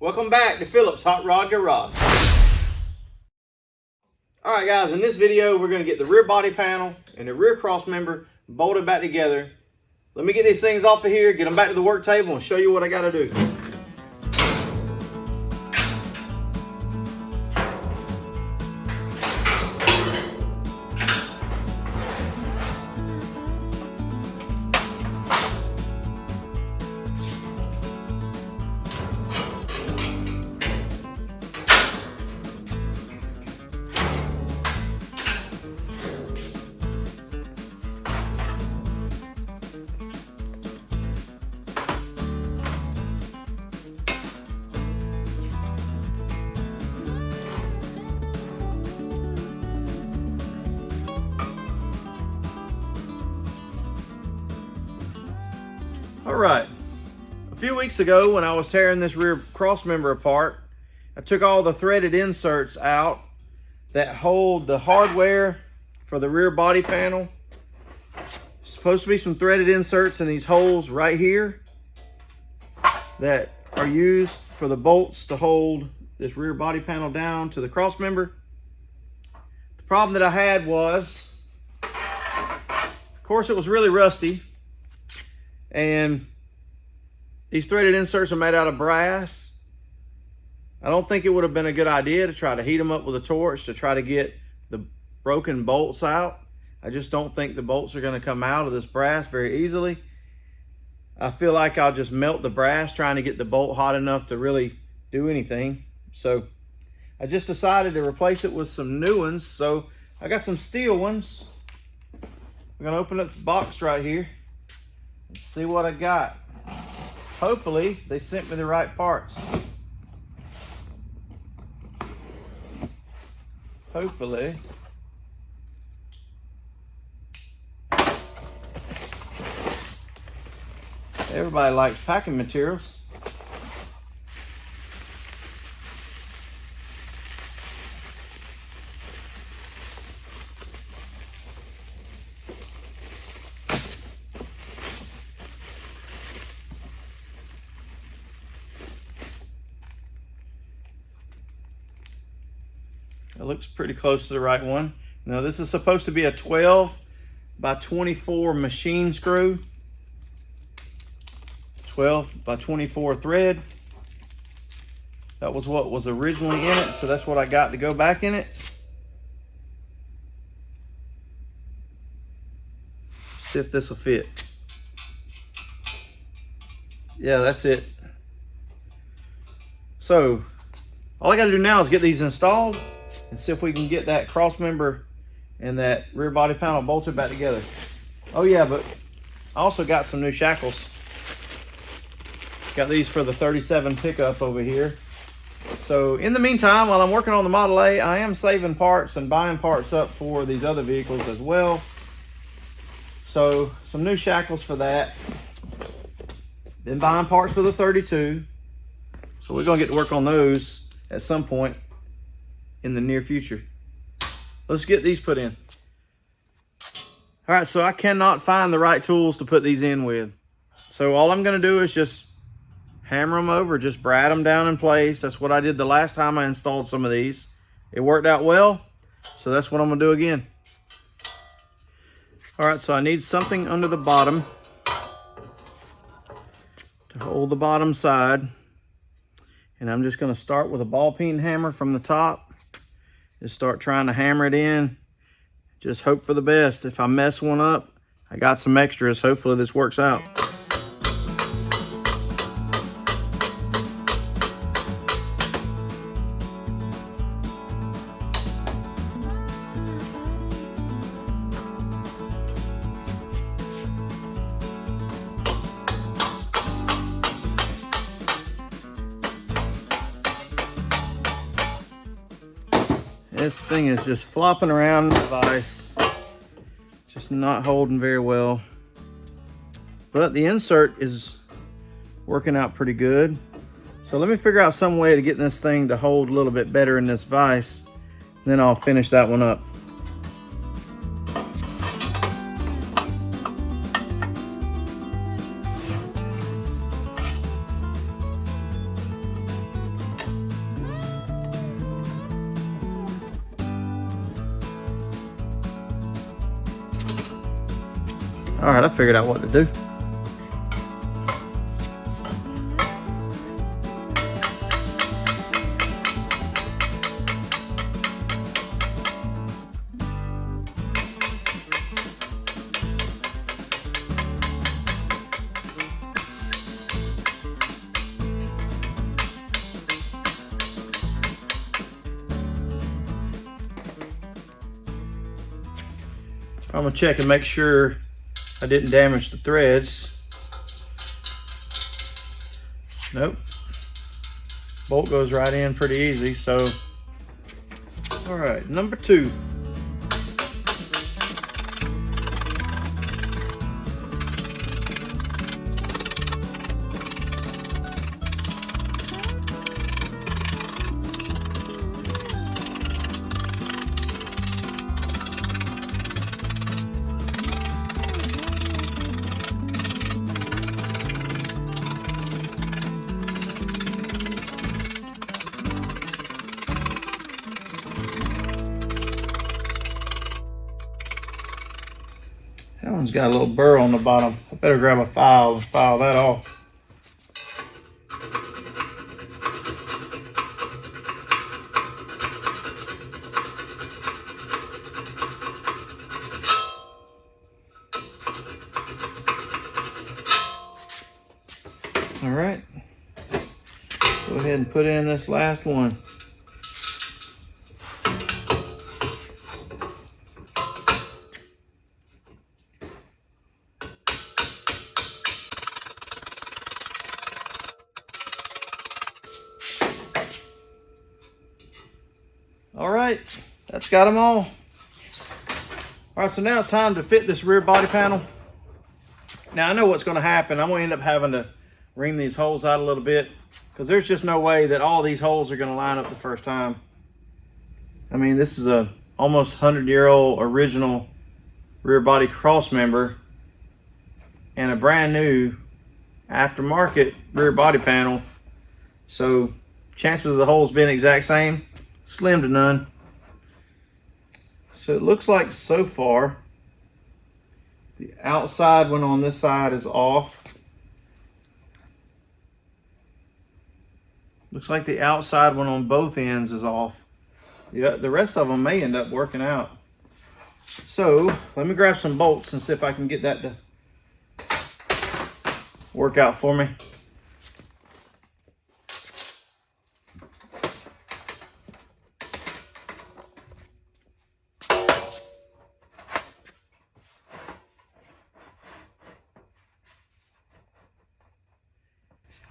Welcome back to Philip's Hot Rod Garage. Alright guys, in this video we're going to get the rear body panel and the rear cross member bolted back together. Let me get these things off of here, get them back to the work table and show you what I got to do. Alright, a few weeks ago when I was tearing this rear cross member apart, I took all the threaded inserts out that hold the hardware for the rear body panel. There's supposed to be some threaded inserts in these holes right here that are used for the bolts to hold this rear body panel down to the cross member. The problem that I had was, of course, it was really rusty. And these threaded inserts are made out of brass. I don't think it would have been a good idea to try to heat them up with a torch to try to get the broken bolts out. I just don't think the bolts are going to come out of this brass very easily. I feel like I'll just melt the brass trying to get the bolt hot enough to really do anything. So I just decided to replace it with some new ones. So I got some steel ones. I'm going to open up this box right here. See what I got. Hopefully they sent me the right parts. Hopefully. Everybody likes packing materials. It looks pretty close to the right one. Now this is supposed to be a 12 by 24 machine screw. 12 by 24 thread. That was what was originally in it, so that's what I got to go back in it. See if this will fit. Yeah, that's it. So all I got to do now is get these installed and see if we can get that cross member and that rear body panel bolted back together. Oh yeah, but I also got some new shackles. Got these for the 37 pickup over here. So in the meantime, while I'm working on the Model A, I am saving parts and buying parts up for these other vehicles as well. So some new shackles for that. Been buying parts for the 32. So we're gonna get to work on those at some point in the near future. Let's get these put in. All right, so I cannot find the right tools to put these in with. So all I'm gonna do is just hammer them over, just brad them down in place. That's what I did the last time I installed some of these. It worked out well, so that's what I'm gonna do again. All right, so I need something under the bottom to hold the bottom side. And I'm just gonna start with a ball peen hammer from the top. Just start trying to hammer it in. Just hope for the best. If I mess one up, I got some extras. Hopefully this works out. This thing is just flopping around in the vise, just not holding very well. But the insert is working out pretty good. So let me figure out some way to get this thing to hold a little bit better in this vise. Then I'll finish that one up. All right, I figured out what to do. I'm gonna check and make sure I didn't damage the threads. Nope. Bolt goes right in pretty easy, so. All right, number 2. That one's got a little burr on the bottom. I better grab a file and file that off. All right, go ahead and put in this last one. All right, that's got them all. All right, so now it's time to fit this rear body panel. Now I know what's going to happen. I'm going to end up having to ream these holes out a little bit because there's just no way that all these holes are going to line up the first time. I mean, this is a almost 100-year-old original rear body cross member and a brand new aftermarket rear body panel. So chances of the holes being the exact same, slim to none. So it looks like so far the outside one on this side is off. Looks like the outside one on both ends is off. Yeah, the rest of them may end up working out. So let me grab some bolts and see if I can get that to work out for me.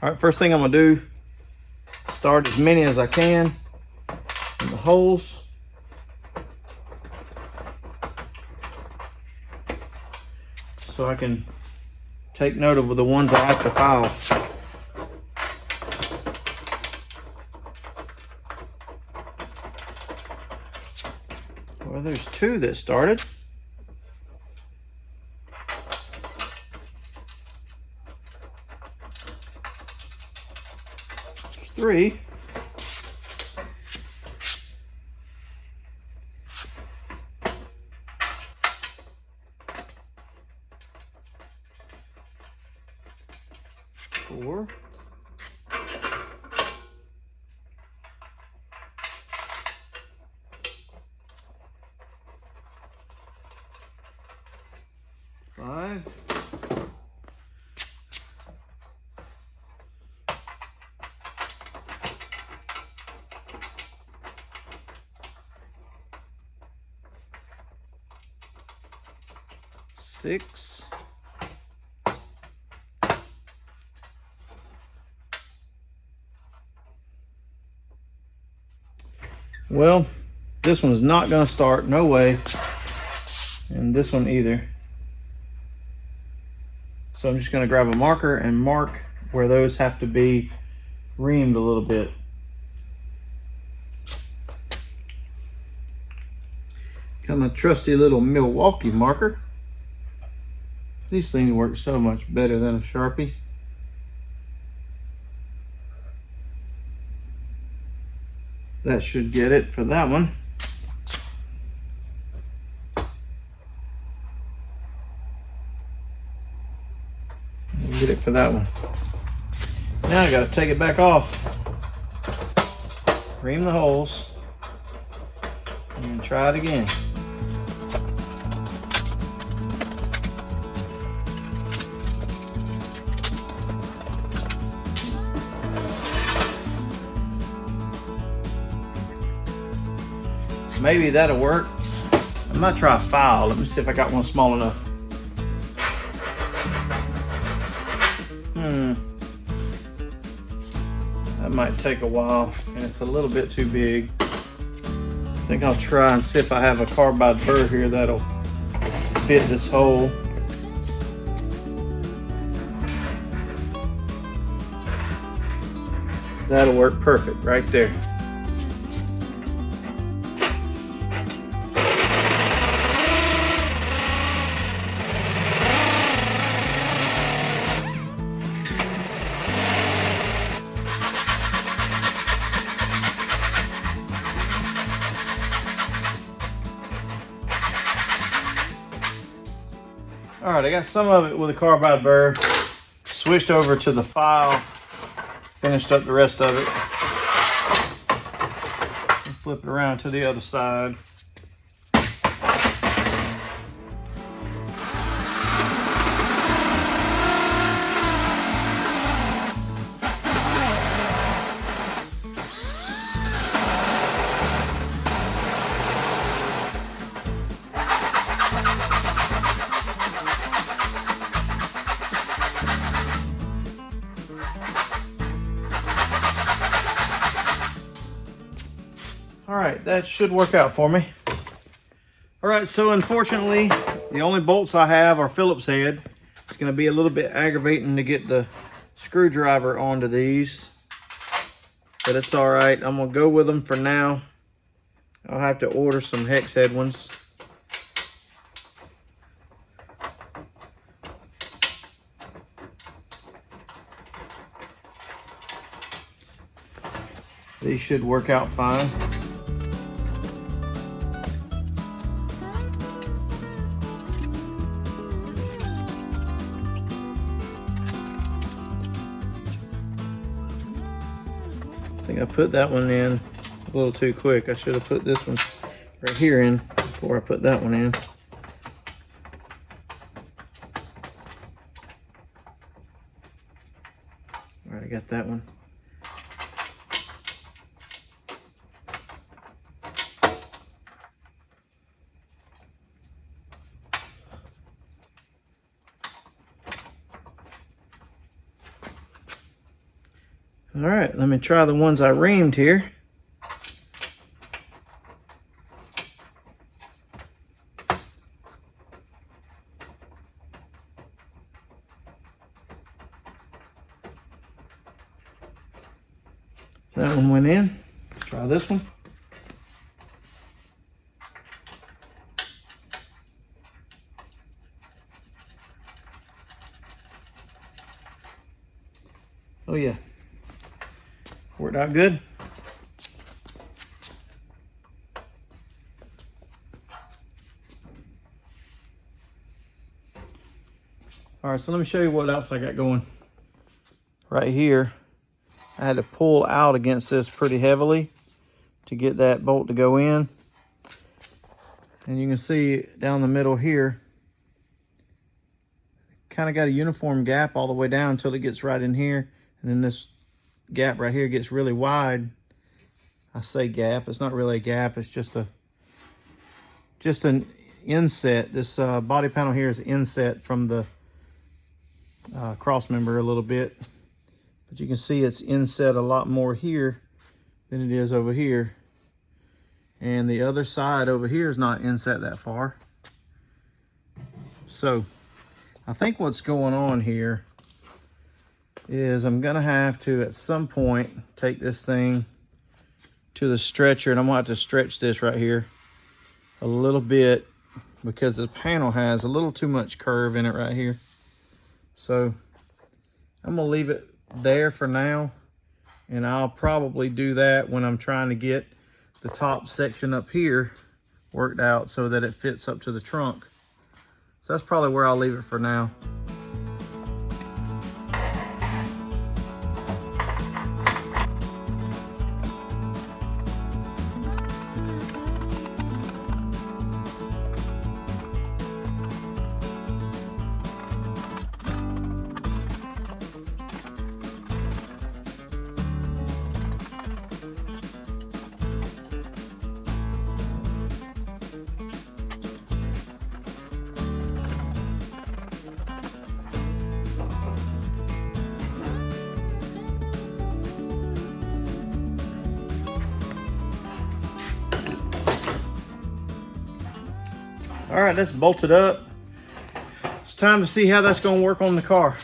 All right, first thing I'm gonna do, start as many as I can in the holes. So I can take note of the ones I have to file. Well, there's 2 that started. 3. 4. 5. 6. Well, this one's not going to start, no way, and this one either. So I'm just going to grab a marker and mark where those have to be reamed a little bit. Got my trusty little Milwaukee marker. These things work so much better than a Sharpie. That should get it for that one. for that one. Now I gotta take it back off. Ream the holes. And try it again. Maybe that'll work. I might try a file. Let me see if I got one small enough. That might take a while, and it's a little bit too big. I think I'll try and see if I have a carbide burr here that'll fit this hole. That'll work perfect right there. All right, I got some of it with a carbide burr. Switched over to the file. Finished up the rest of it. And flip it around to the other side. All right, that should work out for me. All right, so unfortunately, the only bolts I have are Phillips head. It's gonna be a little bit aggravating to get the screwdriver onto these, but it's all right. I'm gonna go with them for now. I'll have to order some hex head ones. These should work out fine. I think I put that one in a little too quick. I should have put this one right here in before I put that one in. All right, I got that one. All right, let me try the ones I reamed here. That one went in. Try this one. Oh yeah. Worked out good. All right, so let me show you what else I got going. Right here, I had to pull out against this pretty heavily to get that bolt to go in. And you can see down the middle here, kind of got a uniform gap all the way down until it gets right in here. And then this gap right here gets really wide. I say gap, it's not really a gap, it's just an inset. This body panel here is inset from the Crossmember a little bit, but you can see it's inset a lot more here than it is over here, and the other side over here is not inset that far. So I think what's going on here is I'm gonna have to at some point take this thing to the stretcher, and I'm gonna have to stretch this right here a little bit because the panel has a little too much curve in it right here. So I'm gonna leave it there for now, and I'll probably do that when I'm trying to get the top section up here worked out so that it fits up to the trunk. So that's probably where I'll leave it for now. All right, that's bolted up. It's time to see how that's gonna work on the car.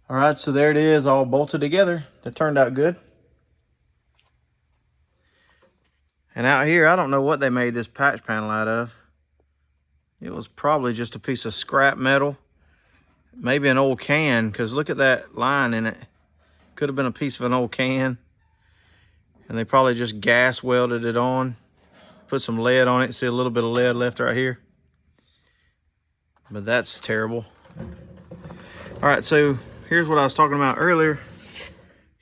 All right, so there it is, all bolted together. That turned out good. And out here, I don't know what they made this patch panel out of. It was probably just a piece of scrap metal. Maybe an old can, because look at that line in it. Could have been a piece of an old can. And they probably just gas welded it on. Put some lead on it. See a little bit of lead left right here. But that's terrible. All right, so here's what I was talking about earlier.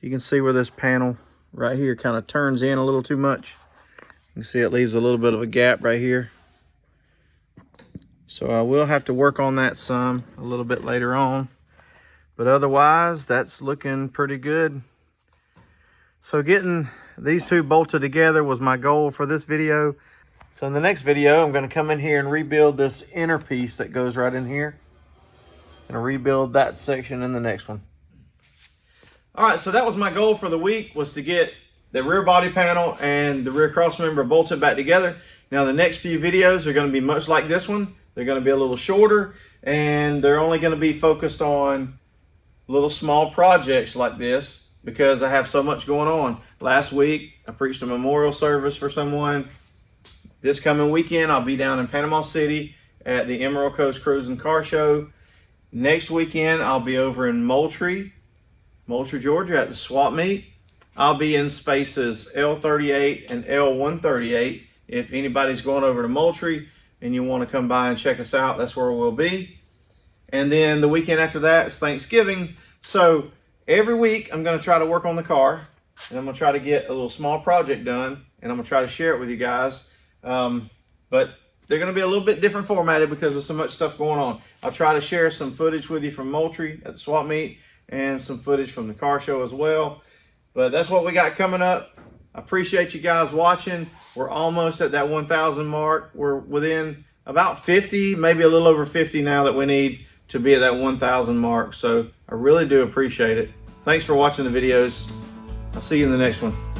You can see where this panel right here kind of turns in a little too much. You can see it leaves a little bit of a gap right here. So I will have to work on that some a little bit later on. But otherwise, that's looking pretty good. So getting these two bolted together was my goal for this video. So in the next video, I'm going to come in here and rebuild this inner piece that goes right in here. And rebuild that section in the next one. All right, so that was my goal for the week, was to get the rear body panel and the rear cross member bolted back together. Now the next few videos are going to be much like this one. They're going to be a little shorter, and they're only going to be focused on little small projects like this because I have so much going on. Last week, I preached a memorial service for someone. This coming weekend, I'll be down in Panama City at the Emerald Coast Cruise and Car Show. Next weekend, I'll be over in Moultrie, Georgia at the swap meet. I'll be in spaces L38 and L138. If anybody's going over to Moultrie and you want to come by and check us out, that's where we'll be. And then the weekend after that is Thanksgiving. So every week I'm going to try to work on the car, and I'm going to try to get a little small project done, and I'm going to try to share it with you guys. But they're going to be a little bit different formatted because there's so much stuff going on. I'll try to share some footage with you from Moultrie at the swap meet and some footage from the car show as well. But that's what we got coming up. I appreciate you guys watching. We're almost at that 1,000 mark. We're within about 50, maybe a little over 50 now that we need to be at that 1,000 mark. So I really do appreciate it. Thanks for watching the videos. I'll see you in the next one.